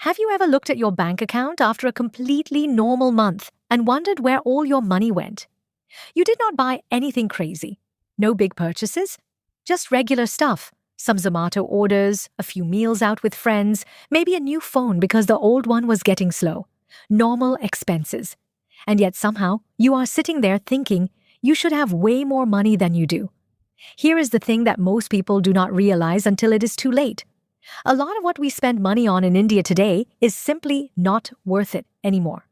Have you ever looked at your bank account after a completely normal month and wondered where all your money went? You did not buy anything crazy. No big purchases. Just regular stuff. Some Zomato orders, a few meals out with friends, maybe a new phone because the old one was getting slow. Normal expenses. And yet somehow you are sitting there thinking you should have way more money than you do. Here is the thing that most people do not realize until it is too late. A lot of what we spend money on in India today is simply not worth it anymore.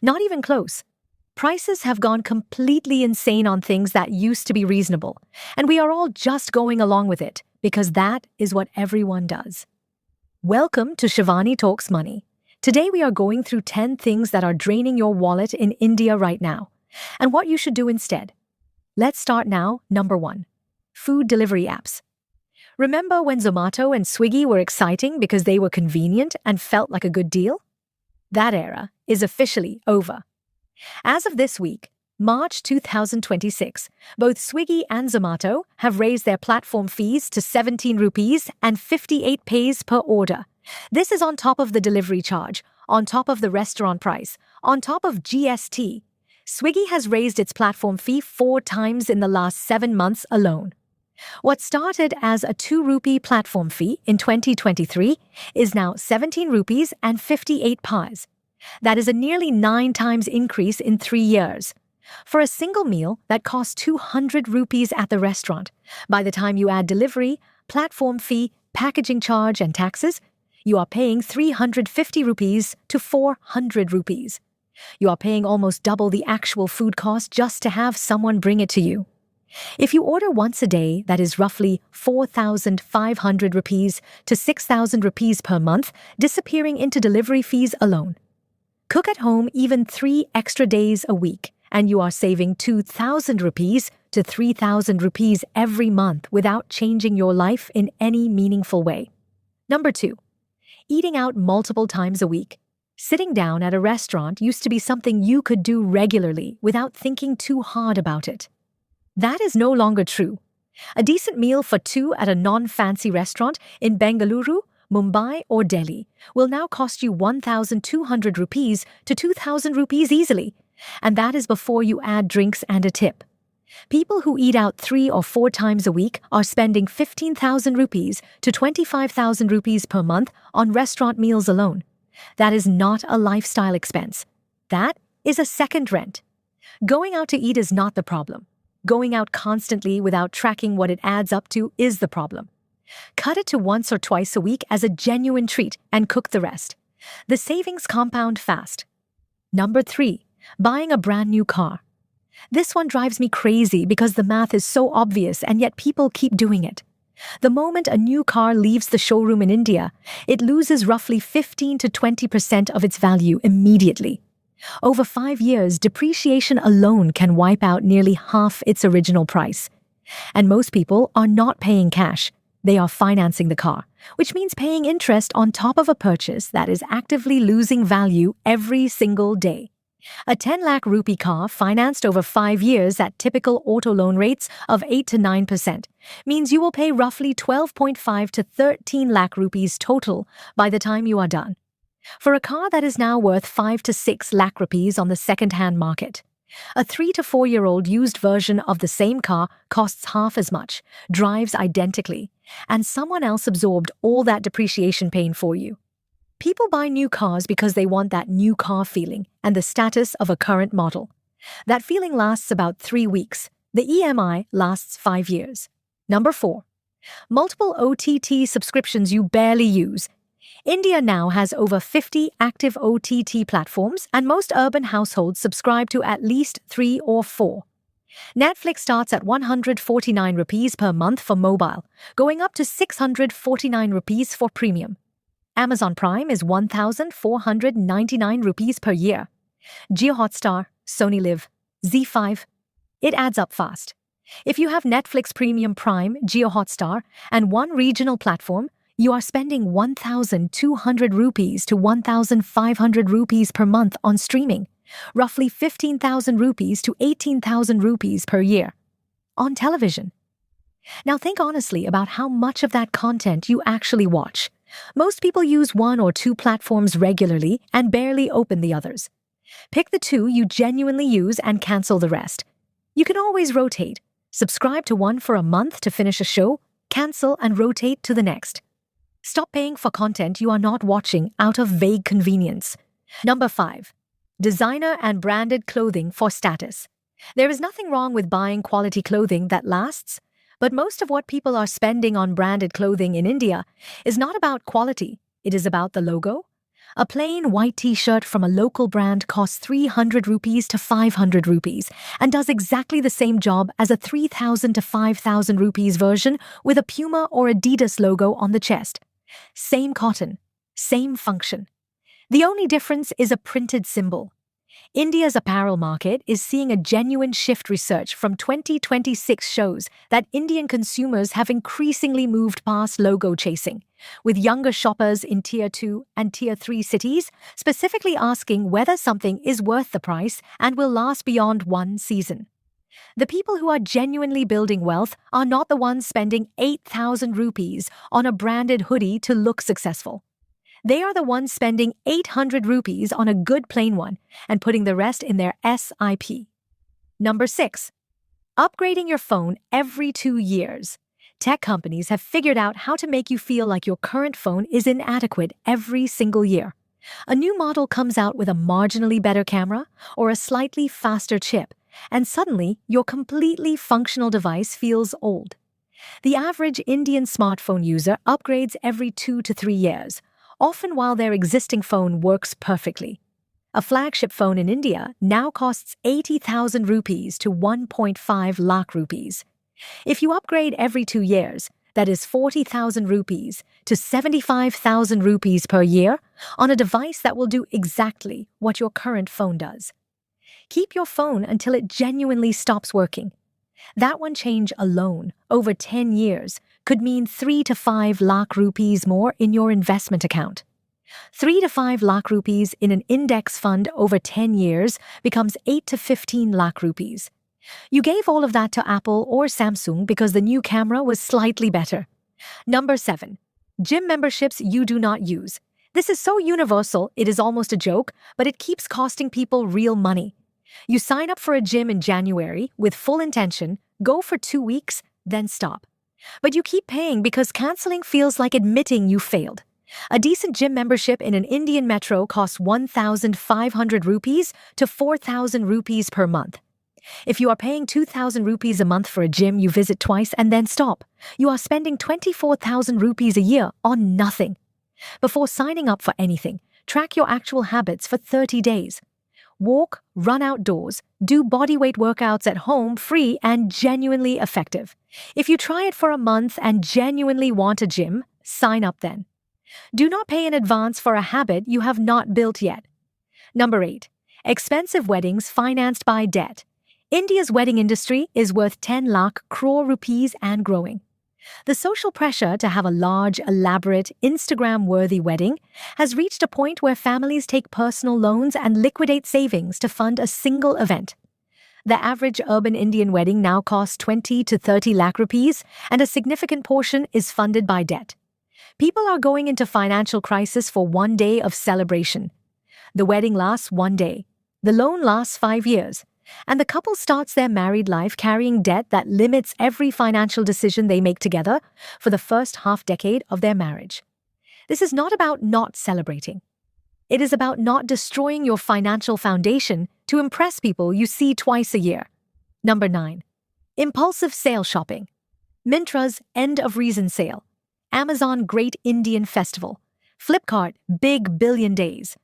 Not even close. Prices have gone completely insane on things that used to be reasonable, and we are all just going along with it because that is what everyone does. Welcome to Shivani Talks Money. Today we are going through 10 things that are draining your wallet in India right now, and what you should do instead. Let's start now. Number 1. Food delivery apps. Remember when Zomato and Swiggy were exciting because they were convenient and felt like a good deal? That era is officially over. As of this week, March 2026, both Swiggy and Zomato have raised their platform fees to 17 rupees and 58 paise per order. This is on top of the delivery charge, on top of the restaurant price, on top of GST. Swiggy has raised its platform fee 4 times in the last 7 months alone. What started as a 2 rupee platform fee in 2023 is now 17 rupees and 58 paise. That is a nearly 9 times increase in 3 years. For a single meal that costs 200 rupees at the restaurant, by the time you add delivery, platform fee, packaging charge and taxes, you are paying 350 rupees to 400 rupees. You are paying almost double the actual food cost just to have someone bring it to you. If you order once a day, that is roughly 4,500 rupees to 6,000 rupees per month, disappearing into delivery fees alone. Cook at home even 3 extra days a week, and you are saving 2,000 rupees to 3,000 rupees every month without changing your life in any meaningful way. Number 2. Eating out multiple times a week. Sitting down at a restaurant used to be something you could do regularly without thinking too hard about it. That is no longer true. A decent meal for 2 at a non-fancy restaurant in Bengaluru, Mumbai or Delhi will now cost you 1,200 rupees to 2,000 rupees easily, and that is before you add drinks and a tip. People who eat out 3 or 4 times a week are spending 15,000 rupees to 25,000 rupees per month on restaurant meals alone. That is not a lifestyle expense. That is a second rent. Going out to eat is not the problem. Going out constantly without tracking what it adds up to is the problem. Cut it to once or twice a week as a genuine treat and cook the rest. The savings compound fast. Number 3. Buying a brand new car. This one drives me crazy because the math is so obvious and yet people keep doing it. The moment a new car leaves the showroom in India, it loses roughly 15 to 20% of its value immediately. Over 5 years, depreciation alone can wipe out nearly half its original price. And most people are not paying cash. They are financing the car, which means paying interest on top of a purchase that is actively losing value every single day. A 10 lakh rupee car financed over 5 years at typical auto loan rates of 8 to 9% means you will pay roughly 12.5 to 13 lakh rupees total by the time you are done. For a car that is now worth 5 to 6 lakh rupees on the second-hand market, a 3 to 4-year-old used version of the same car costs half as much, drives identically, and someone else absorbed all that depreciation pain for you. People buy new cars because they want that new car feeling and the status of a current model. That feeling lasts about 3 weeks. The EMI lasts 5 years. Number 4. Multiple OTT subscriptions you barely use. India now has over 50 active OTT platforms, and most urban households subscribe to at least 3 or 4. Netflix starts at 149 rupees per month for mobile, going up to 649 rupees for premium. Amazon Prime is 1,499 rupees per year. Jio Hotstar, Sony Live, Z5. It adds up fast. If you have Netflix Premium Prime, Jio Hotstar, and one regional platform, you are spending 1,200 rupees to 1,500 rupees per month on streaming, roughly 15,000 rupees to 18,000 rupees per year. On television. Now think honestly about how much of that content you actually watch. Most people use one or two platforms regularly and barely open the others. Pick the two you genuinely use and cancel the rest. You can always rotate. Subscribe to one for a month to finish a show, cancel and rotate to the next. Stop paying for content you are not watching out of vague convenience. Number 5. Designer and branded clothing for status. There is nothing wrong with buying quality clothing that lasts, but most of what people are spending on branded clothing in India is not about quality, it is about the logo. A plain white t-shirt from a local brand costs 300 rupees to 500 rupees and does exactly the same job as a 3,000 to 5,000 rupees version with a Puma or Adidas logo on the chest. Same cotton, same function. The only difference is a printed symbol. India's apparel market is seeing a genuine shift. Research from 2026 shows that Indian consumers have increasingly moved past logo chasing, with younger shoppers in Tier 2 and Tier 3 cities specifically asking whether something is worth the price and will last beyond one season. The people who are genuinely building wealth are not the ones spending 8,000 rupees on a branded hoodie to look successful. They are the ones spending 800 rupees on a good plain one and putting the rest in their SIP. Number 6. Upgrading your phone every 2 years. Tech companies have figured out how to make you feel like your current phone is inadequate every single year. A new model comes out with a marginally better camera or a slightly faster chip, and suddenly your completely functional device feels old. The average Indian smartphone user upgrades every 2 to 3 years, often while their existing phone works perfectly. A flagship phone in India now costs 80,000 rupees to 1.5 lakh rupees. If you upgrade every 2 years, that is 40,000 rupees to 75,000 rupees per year on a device that will do exactly what your current phone does. Keep your phone until it genuinely stops working. That one change alone, over 10 years, could mean 3 to 5 lakh rupees more in your investment account. 3 to 5 lakh rupees in an index fund over 10 years becomes 8 to 15 lakh rupees. You gave all of that to Apple or Samsung because the new camera was slightly better. Number 7. Gym memberships you do not use. This is so universal, it is almost a joke, but it keeps costing people real money. You sign up for a gym in January with full intention, go for 2 weeks, then stop. But you keep paying because canceling feels like admitting you failed. A decent gym membership in an Indian metro costs 1,500 rupees to 4,000 rupees per month. If you are paying 2,000 rupees a month for a gym you visit twice and then stop, you are spending 24,000 rupees a year on nothing. Before signing up for anything, track your actual habits for 30 days. Walk, run outdoors, do bodyweight workouts at home free and genuinely effective. If you try it for a month and genuinely want a gym, sign up then. Do not pay in advance for a habit you have not built yet. Number 8. Expensive weddings financed by debt. India's wedding industry is worth 10 lakh crore rupees and growing. The social pressure to have a large, elaborate, Instagram-worthy wedding has reached a point where families take personal loans and liquidate savings to fund a single event. The average urban Indian wedding now costs 20 to 30 lakh rupees, and a significant portion is funded by debt. People are going into financial crisis for one day of celebration. The wedding lasts one day. The loan lasts 5 years. And the couple starts their married life carrying debt that limits every financial decision they make together for the first half-decade of their marriage. This is not about not celebrating. It is about not destroying your financial foundation to impress people you see twice a year. Number 9. Impulsive sale shopping. Myntra's End of Reason Sale. Amazon Great Indian Festival. Flipkart Big Billion Days.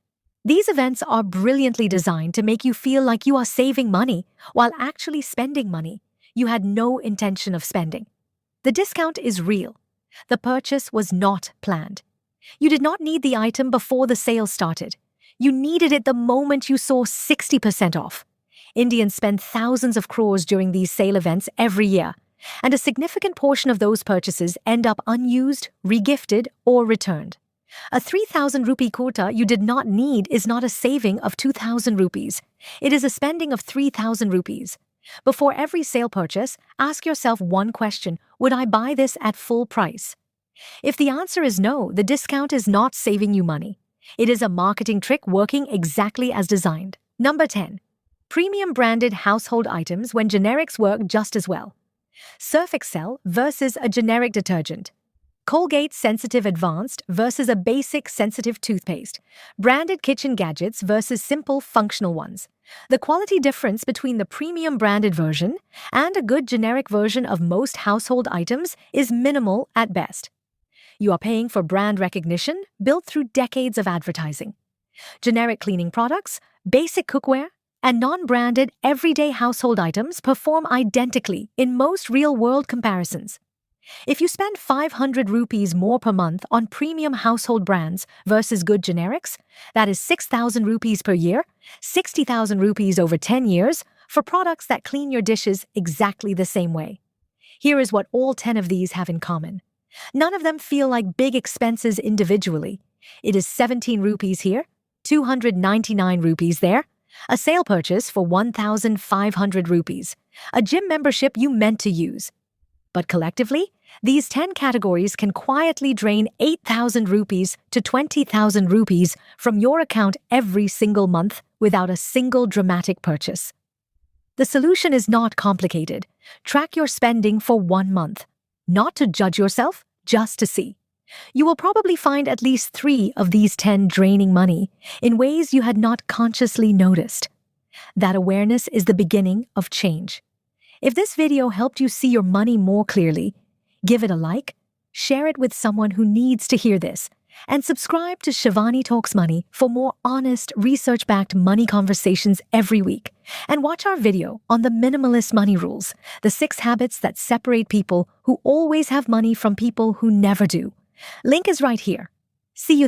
These events are brilliantly designed to make you feel like you are saving money while actually spending money you had no intention of spending. The discount is real. The purchase was not planned. You did not need the item before the sale started. You needed it the moment you saw 60% off. Indians spend thousands of crores during these sale events every year, and a significant portion of those purchases end up unused, regifted, or returned. A 3,000 rupee kurta you did not need is not a saving of 2,000 rupees. It is a spending of 3,000 rupees. Before every sale purchase, ask yourself one question: would I buy this at full price? If the answer is no, the discount is not saving you money. It is a marketing trick working exactly as designed. Number 10. Premium branded household items when generics work just as well. Surf Excel versus a generic detergent. Colgate Sensitive Advanced versus a basic sensitive toothpaste. Branded kitchen gadgets versus simple functional ones. The quality difference between the premium branded version and a good generic version of most household items is minimal at best. You are paying for brand recognition built through decades of advertising. Generic cleaning products, basic cookware, and non-branded everyday household items perform identically in most real-world comparisons. If you spend 500 rupees more per month on premium household brands versus good generics, that is 6,000 rupees per year, 60,000 rupees over 10 years, for products that clean your dishes exactly the same way. Here is what all 10 of these have in common. None of them feel like big expenses individually. It is 17 rupees here, 299 rupees there, a sale purchase for 1,500 rupees, a gym membership you meant to use. But collectively, these 10 categories can quietly drain 8,000 rupees to 20,000 rupees from your account every single month without a single dramatic purchase. The solution is not complicated. Track your spending for 1 month. Not to judge yourself, just to see. You will probably find at least 3 of these 10 draining money in ways you had not consciously noticed. That awareness is the beginning of change. If this video helped you see your money more clearly, give it a like, share it with someone who needs to hear this, and subscribe to Shivani Talks Money for more honest, research-backed money conversations every week. And watch our video on the minimalist money rules, the 6 habits that separate people who always have money from people who never do. Link is right here. See you